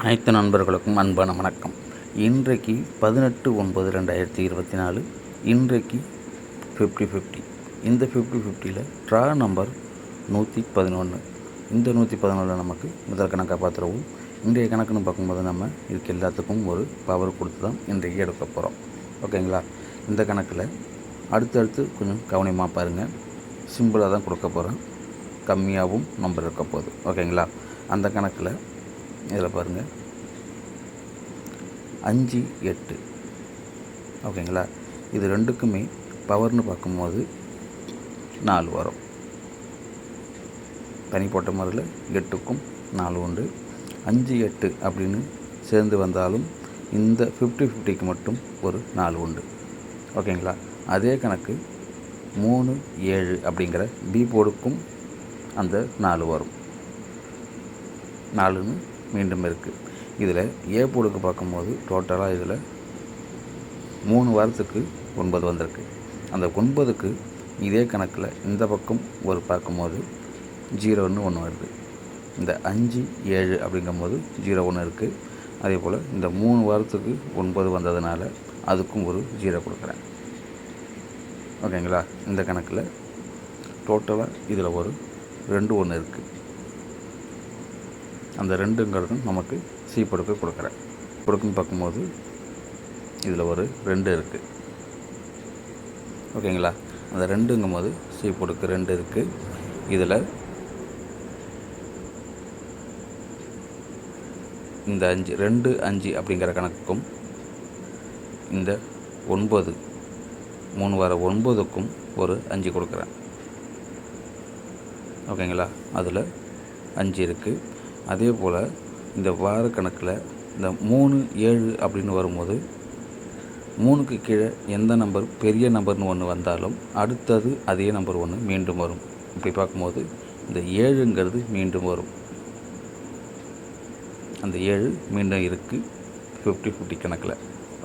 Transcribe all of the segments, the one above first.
அனைத்து நண்பர்களுக்கும் அன்பான வணக்கம். இன்றைக்கு 18/9/2024. இன்றைக்கு 50-50. இந்த 50-50யில் ட்ரா நம்பர் 111. இந்த 111 நமக்கு முதல் கணக்காக பார்த்துருவோம். இன்றைய கணக்குன்னு பார்க்கும்போது நம்ம இதுக்கு எல்லாத்துக்கும் ஒரு பவர் கொடுத்து தான் இன்றைக்கு எடுக்க போகிறோம். ஓகேங்களா? இந்த கணக்கில் அடுத்தடுத்து கொஞ்சம் கவனமாக பாருங்கள். சிம்பிளாக தான் கொடுக்க போகிறேன். கம்மியாகவும் நம்பர் இருக்க போகுது. ஓகேங்களா? அந்த கணக்கில் இதில் பாருங்கள் 5, 8. ஓகேங்களா? இது ரெண்டுக்குமே பவர்னு பார்க்கும்போது 4 வரும். தனி போட்ட முறையில் 8க்கும் 4 உண்டு. 5, 8 அப்படின்னு சேர்ந்து வந்தாலும் இந்த 50-50க்கு மட்டும் ஒரு 4 உண்டு. ஓகேங்களா? அதே கணக்கு 3, 7 அப்படிங்கிற பி போர்டுக்கும் அந்த 4 வரும். 4ன்னு மீண்டும் இருக்குது. இதில் ஏ போர்டுக்கு பார்க்கும்போது டோட்டலாக இதில் 3 வாரத்துக்கு 9 வந்திருக்கு. அந்த 9க்கு இதே கணக்கில் இந்த பக்கம் ஒரு பார்க்கும்போது 0ன்னு ஒன்று வருது. இந்த 5, 7 அப்படிங்கும்போது 0 இருக்குது. அதே போல் இந்த 3 வாரத்துக்கு 9 வந்ததுனால அதுக்கும் ஒரு 0 கொடுக்குறேன். ஓகேங்களா? இந்த கணக்கில் டோட்டலாக இதில் ஒரு 2 இருக்குது. அந்த 2ங்கிறதும் நமக்கு சி பொடுக்கு கொடுக்குறேன். பொடுக்குன்னு பார்க்கும்போது இதில் ஒரு 2 இருக்குது. ஓகேங்களா? அந்த 2ங்கும்போது சி பொடுக்கு 2 இருக்குது. இதில் இந்த 5 2, 5 அப்படிங்கிற கணக்குக்கும் இந்த 9 3 வார 9க்கும் ஒரு 5 கொடுக்குறேன். ஓகேங்களா? அதில் 5 இருக்குது. அதே போல் இந்த வார கணக்கில் இந்த 3, 7 அப்படின்னு வரும்போது 3க்கு கீழே எந்த நம்பர் பெரிய நம்பர்னு ஒன்று வந்தாலும் அடுத்தது அதே நம்பர் ஒன்று மீண்டும் வரும். இப்படி பார்க்கும்போது இந்த 7ங்கிறது மீண்டும் வரும். அந்த 7 மீண்டும் இருக்குது 50-50 கணக்கில்.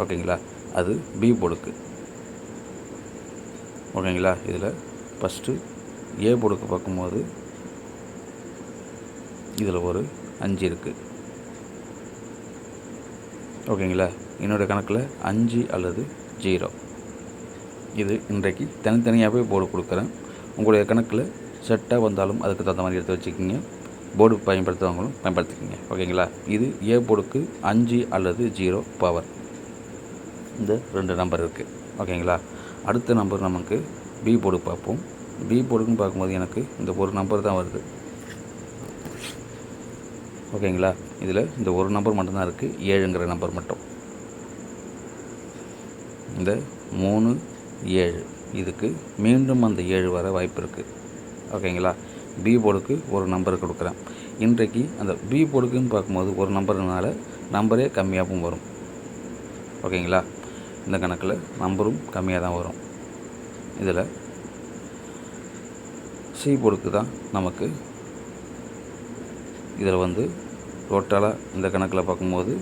ஓகேங்களா? அது பி போர்டுக்கு. ஓகேங்களா? இதில் ஃபஸ்ட்டு ஏ போர்டுக்கு பார்க்கும்போது இதில் ஒரு 5 இருக்குது. ஓகேங்களா? என்னோடய கணக்கில் 5 அல்லது 0. இது இன்றைக்கு தனித்தனியாகவே போர்டு கொடுக்குறேன். உங்களுடைய கணக்கில் செட்டாக வந்தாலும் அதுக்கு தகுந்த மாதிரி எடுத்து வச்சுக்கிங்க. போர்டு பயன்படுத்துகிறவங்களும் பயன்படுத்திக்கிங்க. ஓகேங்களா? இது ஏ போர்டுக்கு 5 அல்லது 0 பவர். இந்த 2 நம்பர் இருக்குது. ஓகேங்களா? அடுத்த நம்பர் நமக்கு பி போர்டு பார்ப்போம். பி போர்டுக்குன்னு பார்க்கும்போது எனக்கு இந்த ஒரு நம்பர் தான் வருது. ஓகேங்களா? இதில் இந்த ஒரு நம்பர் மட்டும்தான் இருக்குது, 7ங்கிற நம்பர் மட்டும். இந்த 3, 7 இதுக்கு மீண்டும் அந்த 7 வர வாய்ப்பு இருக்குது. ஓகேங்களா? பி போர்டுக்கு ஒரு நம்பர் கொடுக்குறேன். இன்றைக்கு அந்த பி போர்டுக்குன்னு பார்க்கும்போது ஒரு நம்பர்னால நம்பரே கம்மியாகவும் வரும். ஓகேங்களா? இந்த கணக்கில் நம்பரும் கம்மியாக தான் வரும். இதில் சி போர்டுக்கு தான் நமக்கு இதில் வந்து டோட்டலாக இந்த கணக்கில் பார்க்கும்போது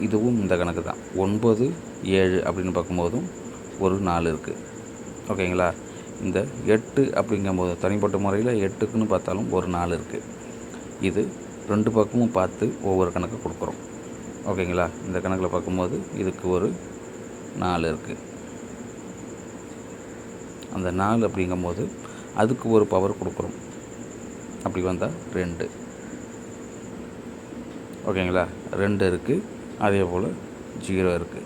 இதுவும் இந்த கணக்கு தான். 9, 7 அப்படின்னு பார்க்கும்போதும் ஒரு 4 இருக்குது. ஓகேங்களா? இந்த 8 அப்படிங்கும்போது தனிப்பட்ட முறையில் 8க்குன்னு பார்த்தாலும் ஒரு 4 இருக்குது. இது 2 பக்கமும் பார்த்து ஒவ்வொரு கணக்கு கொடுக்குறோம். ஓகேங்களா? இந்த கணக்கில் பார்க்கும்போது இதுக்கு ஒரு 4 இருக்குது. அந்த 4 அப்படிங்கும்போது அதுக்கு ஒரு பவர் கொடுக்குறோம். அப்படி வந்தால் 2. ஓகேங்களா? 2 இருக்குது. அதே போல் 0 இருக்குது.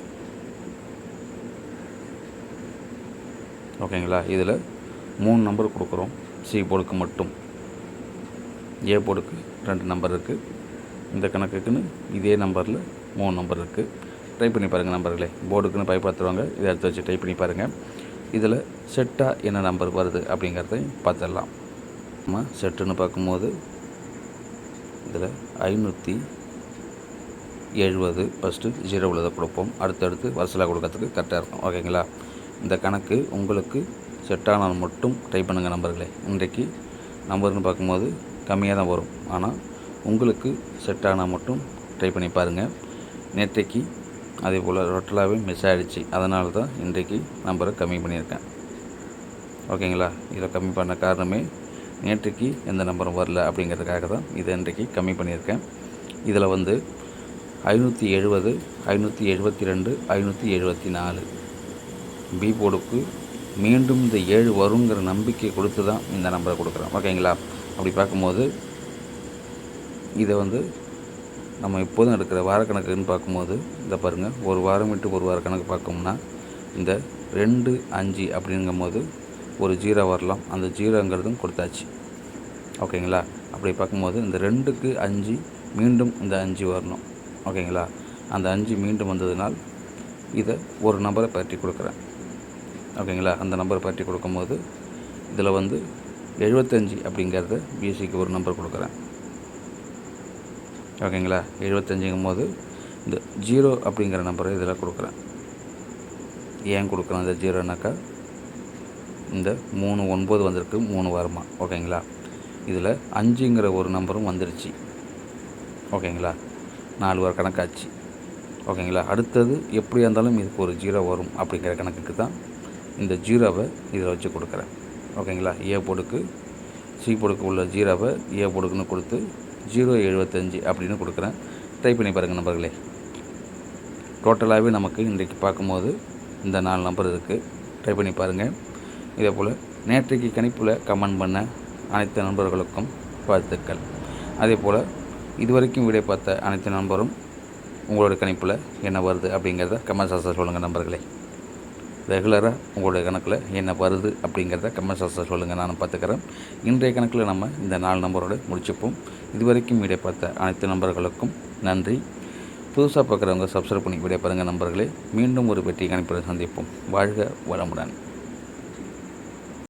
ஓகேங்களா? இதில் 3 நம்பர் கொடுக்குறோம். சி போர்டுக்கு மட்டும். ஏ போர்டுக்கு 2 நம்பர் இருக்குது. இந்த கணக்குக்குன்னு இதே நம்பரில் 3 நம்பர் இருக்குது. டைப் பண்ணி பாருங்கள் நம்பர்களே. போர்டுக்குன்னு பயன்படுத்துகிறவங்க இதை எடுத்து வச்சு டைப் பண்ணி பாருங்கள். இதில் செட்டாக என்ன நம்பர் வருது அப்படிங்கிறத பார்த்துடலாம். நம்ம செட்டுன்னு பார்க்கும்போது இதில் 570 ஃபஸ்ட்டு 0 உள்ளதை கொடுப்போம். அடுத்தடுத்து வரிசலாக கொடுக்கறதுக்கு கரெக்டாக இருக்கும். ஓகேங்களா? இந்த கணக்கு உங்களுக்கு செட்டானால் மட்டும் டைப் பண்ணுங்கள் நம்பர்களே. இன்றைக்கு நம்பர்னு பார்க்கும்போது கம்மியாக தான் வரும். ஆனால் உங்களுக்கு செட்டானால் மட்டும் டைப் பண்ணி பாருங்கள். நேற்றைக்கு அதே போல் டோட்டலாகவே மிஸ் ஆகிடுச்சு. அதனால தான் இன்றைக்கு நம்பரை கம்மி பண்ணியிருக்கேன். ஓகேங்களா? இதில் கம்மி பண்ண காரணமே நேற்றைக்கு எந்த நம்பரும் வரல அப்படிங்கிறதுக்காக தான் இதை இன்றைக்கு கம்மி பண்ணியிருக்கேன். இதில் வந்து 570, 572, 574 பி போர்டுக்கு மீண்டும் இந்த 7 வருங்கிற நம்பிக்கை கொடுத்து தான் இந்த நம்பரை கொடுக்குறோம். ஓகேங்களா? அப்படி பார்க்கும்போது இதை வந்து நம்ம எப்போதும் எடுக்கிற வாரக்கணக்குன்னு பார்க்கும்போது இதை பாருங்கள், ஒரு வாரம் விட்டு ஒரு வார கணக்கு பார்க்கோம்னா இந்த 2, 5 அப்படிங்கும்போது ஒரு 0 வரலாம். அந்த 0ங்கிறதும் கொடுத்தாச்சு. ஓகேங்களா? அப்படி பார்க்கும்போது இந்த 2க்கு 5 மீண்டும் இந்த 5 வரணும். ஓகேங்களா? அந்த 5 மீண்டும் வந்ததுனால் இதை ஒரு நம்பரை பற்றி கொடுக்குறேன். ஓகேங்களா? அந்த நம்பரை பற்றி கொடுக்கும்போது இதில் வந்து 75 அப்படிங்கிறத பிஎஸ்சிக்கு ஒரு நம்பர் கொடுக்குறேன். ஓகேங்களா? 75ங்கும்போது இந்த 0 அப்படிங்கிற நம்பரை இதில் கொடுக்குறேன். ஏன் கொடுக்குறேன் இந்த 0னாக்கா இந்த 3 9 வந்திருக்கு 3 வாரமாக. ஓகேங்களா? இதில் 5ங்கிற ஒரு நம்பரும் வந்துருச்சு. ஓகேங்களா? 4 வார கணக்காச்சு. ஓகேங்களா? அடுத்தது எப்படியா இருந்தாலும் இதுக்கு ஒரு 0 வரும் அப்படிங்கிற கணக்குக்கு தான் இந்த 0வை இதில் வச்சு கொடுக்குறேன். ஓகேங்களா? ஏ போர்டுக்கு சி போர்டுக்கு உள்ள 0வை ஏ போர்டுக்குன்னு கொடுத்து 075 அப்படின்னு கொடுக்குறேன். ட்ரை பண்ணி பாருங்கள் நம்பர்களே. டோட்டலாகவே நமக்கு இன்றைக்கு பார்க்கும்போது இந்த 4 நம்பர் இருக்குது. ட்ரை பண்ணி பாருங்கள். இதே போல் நேற்றைக்கு கணிப்பில் கமெண்ட் பண்ண அனைத்து நண்பர்களுக்கும் வாழ்த்துக்கள். அதே போல் இதுவரைக்கும் வீடியோ பார்த்த அனைத்து நண்பரும் உங்களுடைய கணிப்பில் என்ன வருது அப்படிங்கிறத கமெண்ட் சாக்ஸில் சொல்லுங்கள் நண்பர்களே. ரெகுலராக உங்களுடைய கணக்கில் என்ன வருது அப்படிங்கிறத கமெண்ட் சாக்ஸில் சொல்லுங்கள், நானும் பார்த்துக்கிறேன். இன்றைய கணக்கில் நம்ம இந்த 4 நம்பரோடு முடிச்சுப்போம். இதுவரைக்கும் வீடியோ பார்த்த அனைத்து நண்பர்களுக்கும் நன்றி. புதுசாக பார்க்குறவங்க சப்ஸ்கிரைப் பண்ணி வீடியோ பாருங்கள் நண்பர்களே. மீண்டும் ஒரு வெற்றி கணிப்புடன் சந்திப்போம். வாழ்க வளமுடன்.